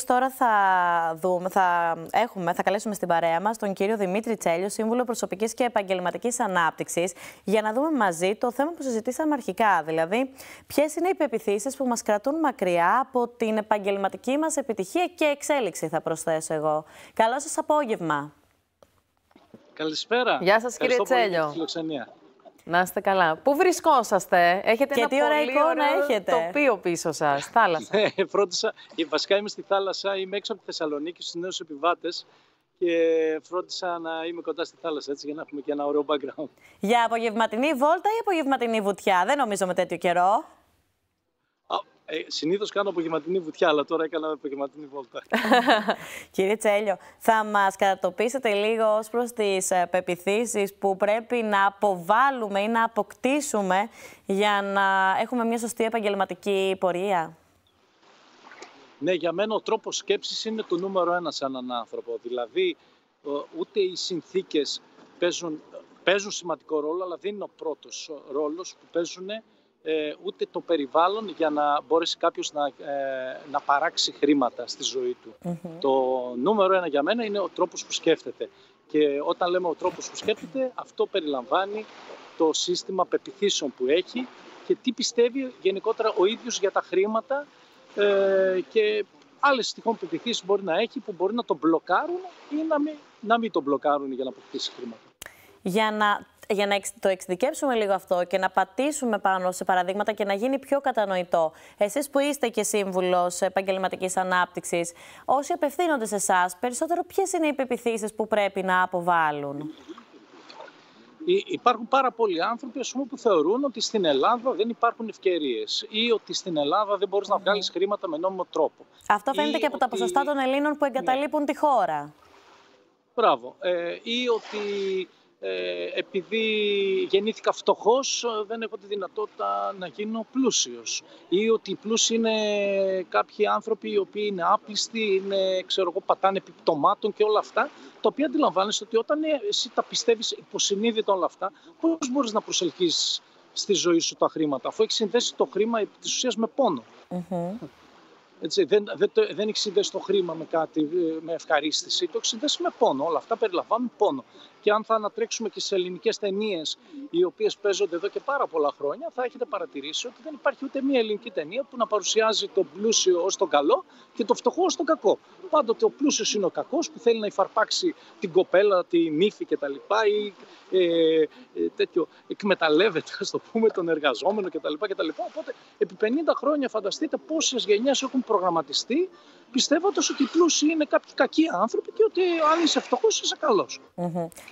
Τώρα θα καλέσουμε στην παρέα μας τον κύριο Δημήτρη Τσέλιο, Σύμβουλο Προσωπικής και Επαγγελματικής Ανάπτυξης, για να δούμε μαζί το θέμα που συζητήσαμε αρχικά. Δηλαδή, ποιες είναι οι πεποιθήσεις που μας κρατούν μακριά από την επαγγελματική μας επιτυχία και εξέλιξη, θα προσθέσω εγώ. Καλό σας απόγευμα. Καλησπέρα. Γεια σας, κύριε Τσέλιο. Να είστε καλά. Πού βρισκόσαστε? Έχετε και ένα τι ωραία εικόνα έχετε. τοπίο πίσω σας, θάλασσα. Φρόντισα, βασικά είμαι στη θάλασσα, είμαι έξω από τη Θεσσαλονίκη στους νέους επιβάτες και φρόντισα να είμαι κοντά στη θάλασσα, έτσι, για να έχουμε και ένα ωραίο background. Για απογευματινή βόλτα ή απογευματινή βουτιά? Δεν νομίζω με τέτοιο καιρό. Συνήθως κάνω απογευματινή βουτιά, αλλά τώρα έκανα απογευματινή βόλτα. Κύριε Τσέλιο, θα μας κατατοπίσετε λίγο ως προς τις πεποιθήσεις που πρέπει να αποβάλουμε ή να αποκτήσουμε για να έχουμε μια σωστή επαγγελματική πορεία? Ναι, για μένα ο τρόπος σκέψης είναι το νούμερο ένα σε έναν άνθρωπο. Δηλαδή, ούτε οι συνθήκες παίζουν σημαντικό ρόλο, αλλά δεν είναι ο πρώτος ρόλος που παίζουν, ούτε το περιβάλλον, για να μπορέσει κάποιος να παράξει χρήματα στη ζωή του. Το νούμερο ένα για μένα είναι ο τρόπος που σκέφτεται. Και όταν λέμε ο τρόπος που σκέφτεται, αυτό περιλαμβάνει το σύστημα πεποιθήσεων που έχει και τι πιστεύει γενικότερα ο ίδιος για τα χρήματα, και άλλες τυχόν πεποιθήσεις μπορεί να έχει που μπορεί να τον μπλοκάρουν ή να μην τον μπλοκάρουν για να αποκτήσει χρήματα. Για να το εξειδικεύσουμε λίγο αυτό και να πατήσουμε πάνω σε παραδείγματα και να γίνει πιο κατανοητό, εσείς που είστε και σύμβουλος επαγγελματικής ανάπτυξης, όσοι απευθύνονται σε εσάς, περισσότερο ποιες είναι οι πεποιθήσεις που πρέπει να αποβάλουν? Υπάρχουν πάρα πολλοί άνθρωποι, ας πούμε, που θεωρούν ότι στην Ελλάδα δεν υπάρχουν ευκαιρίες ή ότι στην Ελλάδα δεν μπορείς να βγάλεις χρήματα με νόμιμο τρόπο. Αυτό φαίνεται και από τα ποσοστά των Ελλήνων που εγκαταλείπουν τη χώρα. Μπράβο. Ή ότι επειδή γεννήθηκα φτωχός, δεν έχω τη δυνατότητα να γίνω πλούσιος. Ή ότι οι πλούσιοι είναι κάποιοι άνθρωποι οι οποίοι είναι άπλιστοι, πατάνε επί πτωμάτων και όλα αυτά, τα οποία αντιλαμβάνεσαι ότι όταν εσύ τα πιστεύεις υποσυνείδητα όλα αυτά, πώς μπορείς να προσελκύσεις στη ζωή σου τα χρήματα, αφού έχει συνδέσει το χρήμα επί της ουσίας με πόνο. Έτσι, δεν έχει συνδέσει το χρήμα με κάτι, με ευχαρίστηση, το έχει συνδέσει με πόνο. Όλα αυτά περιλαμβάνουν πόνο. Και αν θα ανατρέξουμε και στις ελληνικές ταινίες, οι οποίες παίζονται εδώ και πάρα πολλά χρόνια, θα έχετε παρατηρήσει ότι δεν υπάρχει ούτε μία ελληνική ταινία που να παρουσιάζει τον πλούσιο ως τον καλό και τον φτωχό ως τον κακό. Πάντοτε ο πλούσιος είναι ο κακός που θέλει να υφαρπάξει την κοπέλα, τη νύφη κτλ. Ή εκμεταλλεύεται, ας το πούμε, τον εργαζόμενο κτλ. Οπότε, επί 50 χρόνια φανταστείτε πόσες γενιές έχουν προγραμματιστεί, πιστεύοντας ότι οι πλούσιοι είναι κάποιοι κακοί άνθρωποι και ότι αν είσαι φτωχός είσαι καλός.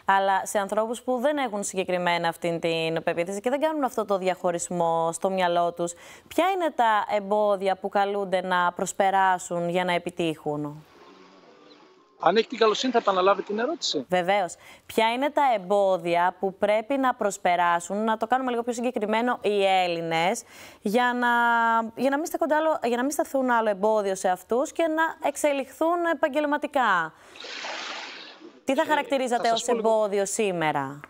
Αλλά σε ανθρώπους που δεν έχουν συγκεκριμένα αυτή την πεποίθηση και δεν κάνουν αυτό το διαχωρισμό στο μυαλό τους, ποια είναι τα εμπόδια που καλούνται να προσπεράσουν για να επιτύχουν? Αν έχει την καλοσύνη, θα επαναλάβει την ερώτηση. Βεβαίως. Ποια είναι τα εμπόδια που πρέπει να προσπεράσουν, να το κάνουμε λίγο πιο συγκεκριμένο, οι Έλληνες, για να μην σταθούν άλλο εμπόδιο σε αυτούς και να εξελιχθούν επαγγελματικά? Τι θα χαρακτηρίζατε ως εμπόδιο σήμερα?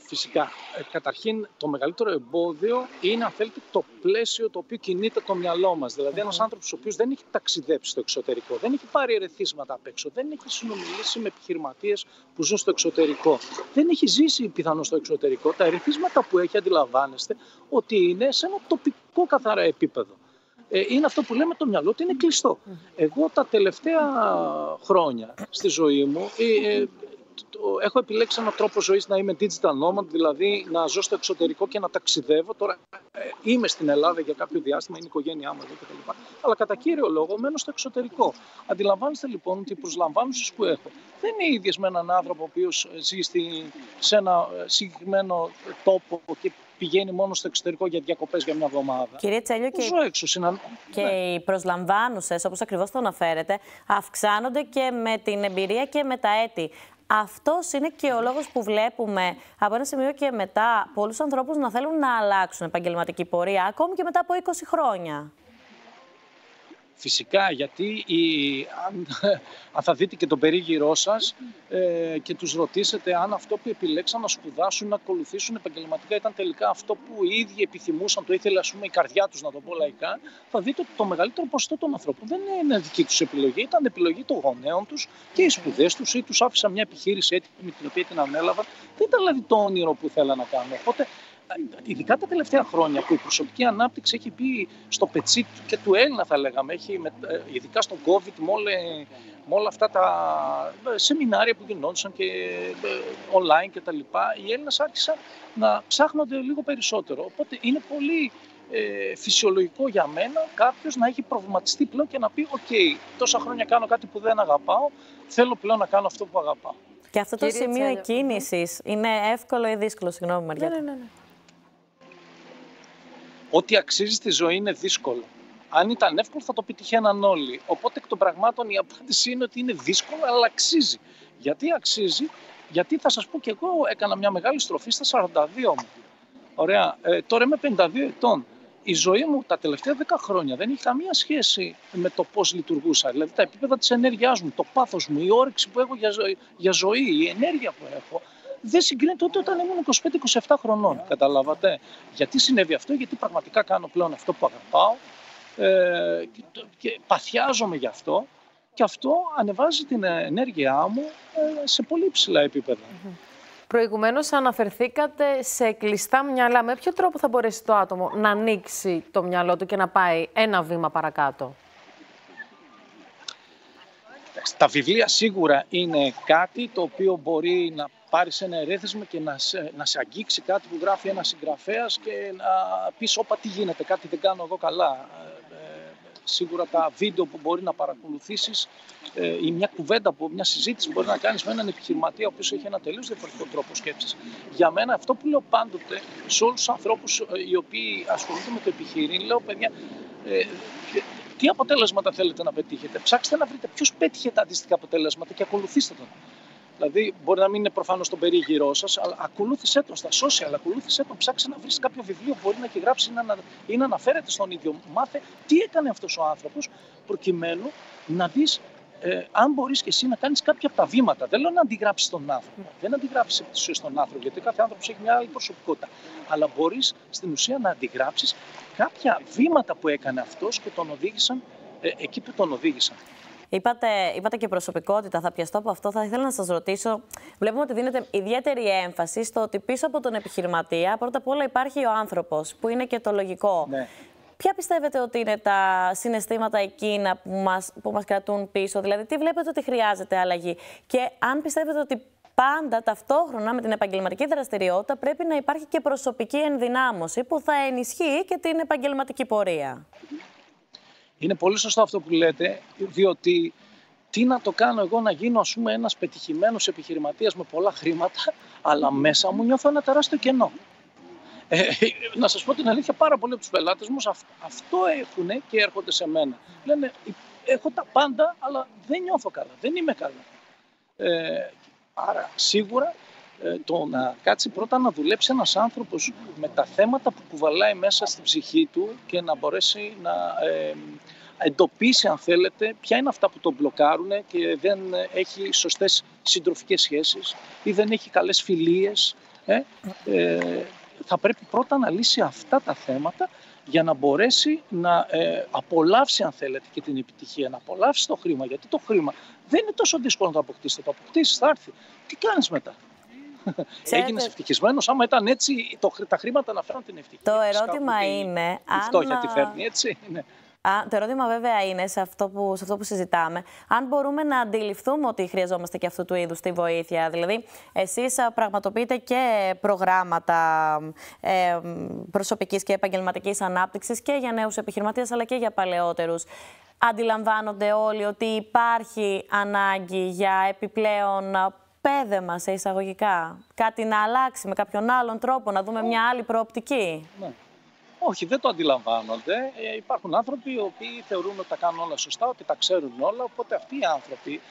Φυσικά. Καταρχήν, το μεγαλύτερο εμπόδιο είναι, αν θέλετε, το πλαίσιο το οποίο κινείται το μυαλό μας. Δηλαδή, ένας άνθρωπος ο οποίος δεν έχει ταξιδέψει στο εξωτερικό, δεν έχει πάρει ερεθίσματα απ' έξω, δεν έχει συνομιλήσει με επιχειρηματίες που ζουν στο εξωτερικό, δεν έχει ζήσει πιθανώς στο εξωτερικό. Τα ερεθίσματα που έχει, αντιλαμβάνεστε, ότι είναι σε ένα τοπικό καθαρά επίπεδο. Είναι αυτό που λέμε, το μυαλό ότι είναι κλειστό. Εγώ τα τελευταία χρόνια στη ζωή μου έχω επιλέξει έναν τρόπο ζωής να είμαι digital nomad, δηλαδή να ζω στο εξωτερικό και να ταξιδεύω. Τώρα είμαι στην Ελλάδα για κάποιο διάστημα, είναι η οικογένειά μου κτλ. Αλλά κατά κύριο λόγο μένω στο εξωτερικό. Αντιλαμβάνεστε λοιπόν ότι οι προσλαμβάνουσες που έχω δεν είναι ίδιες με έναν άνθρωπο ο οποίος ζει σε ένα συγκεκριμένο τόπο και πηγαίνει μόνο στο εξωτερικό για διακοπές για μια εβδομάδα. Κύριε Τσέλιο, και οι προσλαμβάνουσες, όπως ακριβώς το αναφέρετε, αυξάνονται και με την εμπειρία και με τα έτη. Αυτός είναι και ο λόγος που βλέπουμε από ένα σημείο και μετά πολλούς ανθρώπους να θέλουν να αλλάξουν επαγγελματική πορεία, ακόμη και μετά από 20 χρόνια. Φυσικά, γιατί αν θα δείτε και τον περίγυρό σας και τους ρωτήσετε αν αυτό που επιλέξαν να σπουδάσουν, να ακολουθήσουν επαγγελματικά ήταν τελικά αυτό που οι ίδιοι επιθυμούσαν, το ήθελε ας πούμε η καρδιά τους, να το πω λαϊκά, θα δείτε ότι το μεγαλύτερο ποσοστό των ανθρώπων δεν είναι δική τους επιλογή, ήταν επιλογή των γονέων τους και οι σπουδές τους ή τους άφησαν μια επιχείρηση έτοιμη με την οποία την ανέλαβαν. Δεν ήταν δηλαδή το όνειρο που ήθελαν να κάνουν. Οπότε, ειδικά τα τελευταία χρόνια που η προσωπική ανάπτυξη έχει μπει στο πετσί και του Έλληνα, θα λέγαμε, ειδικά στον COVID, με όλα αυτά τα σεμινάρια που γινόντουσαν και online και τα λοιπά, οι Έλληνες άρχισαν να ψάχνονται λίγο περισσότερο. Οπότε είναι πολύ φυσιολογικό για μένα κάποιος να έχει προβληματιστεί πλέον και να πει «ΟΚ, τόσα χρόνια κάνω κάτι που δεν αγαπάω, θέλω πλέον να κάνω αυτό που αγαπάω». Και αυτό το σημείο εκκίνησης είναι εύκολο ή δύσκολο? Συγγνώμη, Μαριέτα. Ναι. Ό,τι αξίζει στη ζωή είναι δύσκολο. Αν ήταν εύκολο θα το πετυχαίναν όλοι. Οπότε εκ των πραγμάτων η απάντηση είναι ότι είναι δύσκολο, αλλά αξίζει. Γιατί αξίζει? Γιατί θα σας πω και εγώ έκανα μια μεγάλη στροφή στα 42 μου. Ωραία. Τώρα είμαι 52 ετών. Η ζωή μου τα τελευταία 10 χρόνια δεν έχει καμία σχέση με το πώς λειτουργούσα. Δηλαδή τα επίπεδα της ενέργειάς μου, το πάθος μου, η όρεξη που έχω για ζωή, η ενέργεια που έχω, δεν συγκρίνεται ούτε όταν ήμουν 25-27 χρονών. Καταλάβατε. Γιατί συνέβη αυτό? Γιατί πραγματικά κάνω πλέον αυτό που αγαπάω και παθιάζομαι γι' αυτό. Και αυτό ανεβάζει την ενέργειά μου σε πολύ υψηλά επίπεδα. Προηγουμένως αναφερθήκατε σε κλειστά μυαλά. Με ποιο τρόπο θα μπορέσει το άτομο να ανοίξει το μυαλό του και να πάει ένα βήμα παρακάτω? Τα βιβλία σίγουρα είναι κάτι το οποίο μπορεί να πάρει ένα ερέθισμα και να σε αγγίξει, κάτι που γράφει ένας συγγραφέας και να πεις «Όπα, τι γίνεται, κάτι δεν κάνω εγώ καλά». Σίγουρα τα βίντεο που μπορεί να παρακολουθήσεις ή μια κουβέντα, μια συζήτηση που μπορεί να κάνεις με έναν επιχειρηματία ο οποίος έχει ένα τελείως διαφορετικό τρόπο σκέψης. Για μένα αυτό που λέω πάντοτε σε όλους τους ανθρώπους οι οποίοι ασχολούνται με το επιχειρήν, λέω παιδιά, τι αποτέλεσματα θέλετε να πετύχετε? Ψάξτε να βρείτε ποιος πέτυχε τα αντίστοιχα αποτέλεσματα και ακολουθήστε τον. Δηλαδή, μπορεί να μην είναι προφανώς στον περίγυρό σας, αλλά ακολούθησέ τον στα social, ακολούθησέ τον, ψάξε να βρεις κάποιο βιβλίο που μπορεί να έχει γράψει ή να αναφέρεται στον ίδιο. Μάθε τι έκανε αυτός ο άνθρωπος, προκειμένου να δεις αν μπορείς και εσύ να κάνεις κάποια από τα βήματα. Δεν λέω να αντιγράψεις τον άνθρωπο, δεν αντιγράψεις επί της ουσίας τον άνθρωπο, γιατί κάθε άνθρωπος έχει μια άλλη προσωπικότητα. Αλλά μπορείς στην ουσία να αντιγράψεις κάποια βήματα που έκανε αυτός και τον οδήγησαν εκεί που τον οδήγησαν. Είπατε και προσωπικότητα, θα πιαστώ από αυτό. Θα ήθελα να σας ρωτήσω, βλέπουμε ότι δίνετε ιδιαίτερη έμφαση στο ότι πίσω από τον επιχειρηματία πρώτα απ' όλα υπάρχει ο άνθρωπος, που είναι και το λογικό. Ναι. Ποια πιστεύετε ότι είναι τα συναισθήματα εκείνα που μας κρατούν πίσω? Δηλαδή, τι βλέπετε ότι χρειάζεται αλλαγή? Και αν πιστεύετε ότι πάντα ταυτόχρονα με την επαγγελματική δραστηριότητα πρέπει να υπάρχει και προσωπική ενδυνάμωση που θα ενισχύει και την επαγγελματική πορεία? Είναι πολύ σωστό αυτό που λέτε, διότι τι να το κάνω εγώ να γίνω ας πούμε ένας πετυχημένος επιχειρηματίας με πολλά χρήματα, αλλά μέσα μου νιώθω ένα τεράστιο κενό. Να σας πω την αλήθεια, πάρα πολλοί από τους πελάτες μου αυτό έχουν και έρχονται σε μένα. Λένε, έχω τα πάντα, αλλά δεν νιώθω καλά, δεν είμαι καλά. Άρα σίγουρα το να κάτσει πρώτα να δουλέψει ένας άνθρωπος με τα θέματα που κουβαλάει μέσα στην ψυχή του και να μπορέσει να εντοπίσει, αν θέλετε, ποια είναι αυτά που τον μπλοκάρουν και δεν έχει σωστές συντροφικές σχέσεις ή δεν έχει καλές φιλίες. Θα πρέπει πρώτα να λύσει αυτά τα θέματα για να μπορέσει να απολαύσει, αν θέλετε, και την επιτυχία, να απολαύσει το χρήμα. Γιατί το χρήμα δεν είναι τόσο δύσκολο να το αποκτήσετε. Το αποκτήσεις, θα έρθει. Τι κάνεις μετά? Έγινες ευτυχισμένος? Άμα ήταν έτσι, τα χρήματα να φέρουν την ευτυχία. Το ερώτημα είναι η φτώχεια τη φέρνει, έτσι. Ναι. Το ερώτημα βέβαια είναι σε αυτό που συζητάμε, αν μπορούμε να αντιληφθούμε ότι χρειαζόμαστε και αυτού του είδους τη βοήθεια. Δηλαδή, εσείς πραγματοποιείτε και προγράμματα προσωπικής και επαγγελματικής ανάπτυξης και για νέους επιχειρηματίες αλλά και για παλαιότερους. Αντιλαμβάνονται όλοι ότι υπάρχει ανάγκη για επιπλέον πέδεμα σε εισαγωγικά, κάτι να αλλάξει με κάποιον άλλον τρόπο, να δούμε μια άλλη προοπτική? Ναι. Όχι, δεν το αντιλαμβάνονται. Υπάρχουν άνθρωποι οι οποίοι θεωρούν ότι τα κάνουν όλα σωστά, ότι τα ξέρουν όλα, οπότε αυτοί οι άνθρωποι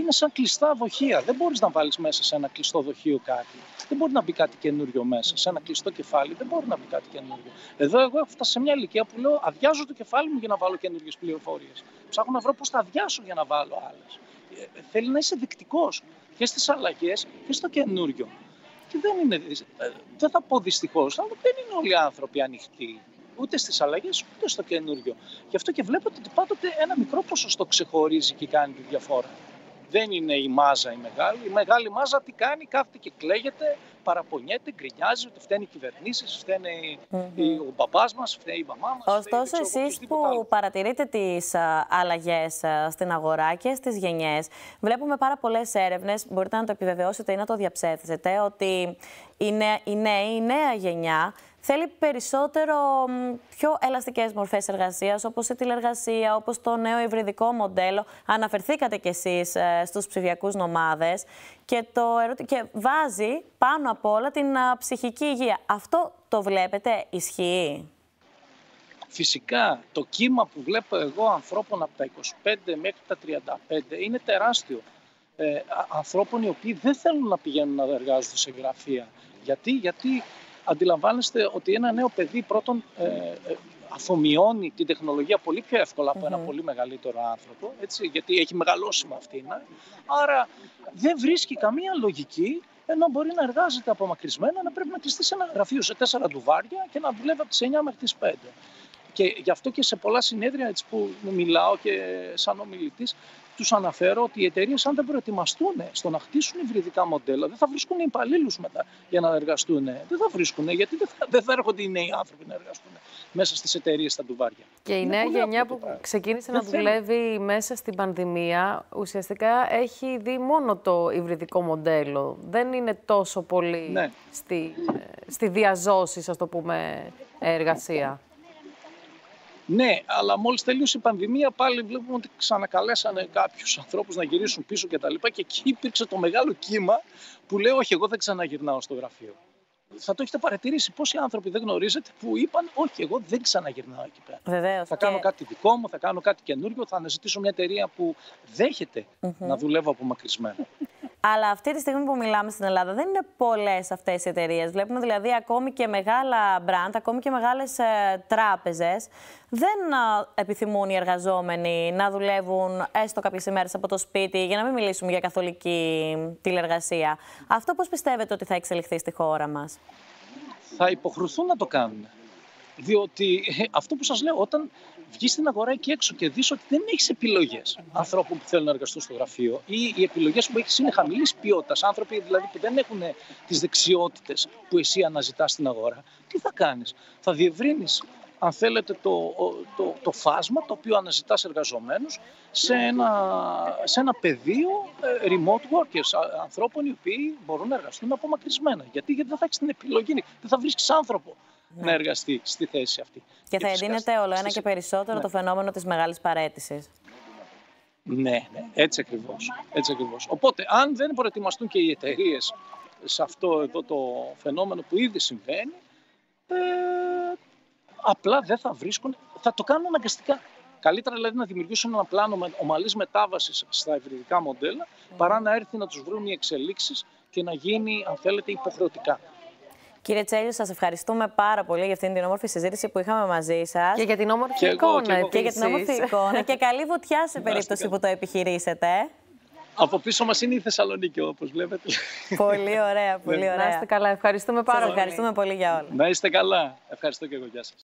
είναι σαν κλειστά δοχεία. Δεν μπορείς να βάλεις μέσα σε ένα κλειστό δοχείο κάτι. Δεν μπορεί να μπει κάτι καινούριο μέσα. Σε ένα κλειστό κεφάλι δεν μπορεί να μπει κάτι καινούριο. Εδώ εγώ έχω φτάσει σε μια ηλικία που λέω αδειάζω το κεφάλι μου για να βάλω καινούριες πληροφορίες. Ψάχνω να βρω πώς θα αδειάσω για να βάλω άλλες. Θέλει να είσαι δεκτικός και στις αλλαγές και στο καινούριο. Και δεν θα πω δυστυχώς, αλλά δεν είναι όλοι οι άνθρωποι ανοιχτοί. Ούτε στις αλλαγές, ούτε στο καινούριο. Γι' αυτό και βλέπετε ότι πάντοτε ένα μικρό ποσοστό ξεχωρίζει και κάνει τη διαφορά. Δεν είναι η μάζα η μεγάλη. Η μεγάλη μάζα τι κάνει, κάθεται και κλαίγεται, παραπονιέται, γκρινιάζει, ότι φταίνει οι κυβερνήσεις, φταίνει ο μπαμπάς μας, φταίνει η μαμά μας. Ωστόσο, εσείς που παρατηρείτε τις αλλαγές στην αγορά και στις γενιές, βλέπουμε πάρα πολλές έρευνες, μπορείτε να το επιβεβαιώσετε ή να το διαψεύσετε, ότι η νέα γενιά θέλει περισσότερο πιο ελαστικές μορφές εργασίας, όπως η τηλεργασία, όπως το νέο υβριδικό μοντέλο. Αναφερθήκατε κι εσείς στους ψηφιακούς νομάδες και βάζει πάνω απ' όλα την ψυχική υγεία. Αυτό το βλέπετε, ισχύει? Φυσικά, το κύμα που βλέπω εγώ ανθρώπων από τα 25 μέχρι τα 35 είναι τεράστιο. Ανθρώπων οι οποίοι δεν θέλουν να πηγαίνουν να εργάζονται σε γραφεία. Γιατί αντιλαμβάνεστε ότι ένα νέο παιδί πρώτον αφομοιώνει την τεχνολογία πολύ πιο εύκολα από ένα πολύ μεγαλύτερο άνθρωπο, έτσι, γιατί έχει μεγαλώσει με αυτήν. Άρα δεν βρίσκει καμία λογική, ενώ μπορεί να εργάζεται απομακρυσμένα, να πρέπει να κλειστεί σε ένα γραφείο σε 4 ντουβάρια και να δουλεύει από τις 9 μέχρι τις 5. Και γι' αυτό και σε πολλά συνέδρια έτσι, που μιλάω και σαν ομιλητής, τους αναφέρω ότι οι εταιρείες, αν δεν προετοιμαστούν στο να χτίσουν υβριδικά μοντέλα, δεν θα βρίσκουν υπαλλήλους μετά για να εργαστούν. Δεν θα βρίσκουν, γιατί δεν θα έρχονται οι νέοι άνθρωποι να εργαστούν μέσα στις εταιρείες στα ντουβάρια. Και η νέα γενιά που ξεκίνησε να δουλεύει μέσα στην πανδημία, ουσιαστικά έχει δει μόνο το υβριδικό μοντέλο. Δεν είναι τόσο πολύ στη διαζώση, ας το πούμε, εργασία. Ναι, αλλά μόλις τελείωσε η πανδημία, πάλι βλέπουμε ότι ξανακαλέσανε κάποιους ανθρώπους να γυρίσουν πίσω κτλ. Και εκεί υπήρξε το μεγάλο κύμα που λέει: όχι, εγώ δεν ξαναγυρνάω στο γραφείο. Θα το έχετε παρατηρήσει πόσοι άνθρωποι δεν γνωρίζετε που είπαν: όχι, εγώ δεν ξαναγυρνάω εκεί πέρα. Βεβαίως, θα κάνω κάτι δικό μου, θα κάνω κάτι καινούριο, θα αναζητήσω μια εταιρεία που δέχεται να δουλεύω απομακρυσμένα. Αλλά αυτή τη στιγμή που μιλάμε στην Ελλάδα δεν είναι πολλές αυτές οι εταιρείες. Βλέπουμε δηλαδή ακόμη και μεγάλα μπραντ, ακόμη και μεγάλες τράπεζες δεν επιθυμούν οι εργαζόμενοι να δουλεύουν έστω κάποιες ημέρες από το σπίτι, για να μην μιλήσουμε για καθολική τηλεργασία. Αυτό πώς πιστεύετε ότι θα εξελιχθεί στη χώρα μας? Θα υποχρεωθούν να το κάνουν. Διότι αυτό που σας λέω, όταν βγεις στην αγορά εκεί έξω και δεις ότι δεν έχεις επιλογές ανθρώπων που θέλουν να εργαστούν στο γραφείο ή οι επιλογές που έχεις είναι χαμηλής ποιότητας, άνθρωποι δηλαδή που δεν έχουν τις δεξιότητες που εσύ αναζητάς στην αγορά, τι θα κάνεις? Θα διευρύνεις, αν θέλετε, το φάσμα το οποίο αναζητάς εργαζομένους σε ένα πεδίο remote workers, ανθρώπων οι οποίοι μπορούν να εργαστούν απομακρυσμένα. Γιατί δεν θα έχεις την επιλογή, δεν θα βρίσκεις άνθρωπο να εργαστεί στη θέση αυτή. Και θα εντείνεται όλο ένα και περισσότερο το φαινόμενο της μεγάλης παραίτησης. Ναι, έτσι ακριβώς. Οπότε, αν δεν προετοιμαστούν και οι εταιρείες σε αυτό εδώ το φαινόμενο που ήδη συμβαίνει, απλά δεν θα βρίσκουν, θα το κάνουν αναγκαστικά. Καλύτερα δηλαδή να δημιουργήσουν ένα πλάνο ομαλής μετάβασης στα υβριδικά μοντέλα, παρά να έρθει να τους βρουν οι εξελίξεις και να γίνει, αν θέλετε, υποχρεωτικά. Κύριε Τσέλιο, σας ευχαριστούμε πάρα πολύ για αυτήν την όμορφη συζήτηση που είχαμε μαζί σας. Και για την όμορφη εικόνα. Και για την όμορφη εικόνα. Και καλή βουτιά σε περίπτωση που το επιχειρήσετε. Από πίσω μας είναι η Θεσσαλονίκη, όπως βλέπετε. Πολύ ωραία, πολύ ωραία. Να είστε καλά. Ευχαριστούμε πάρα πολύ. Ευχαριστούμε πολύ για όλα. Να είστε καλά. Ευχαριστώ και εγώ. Γεια σας.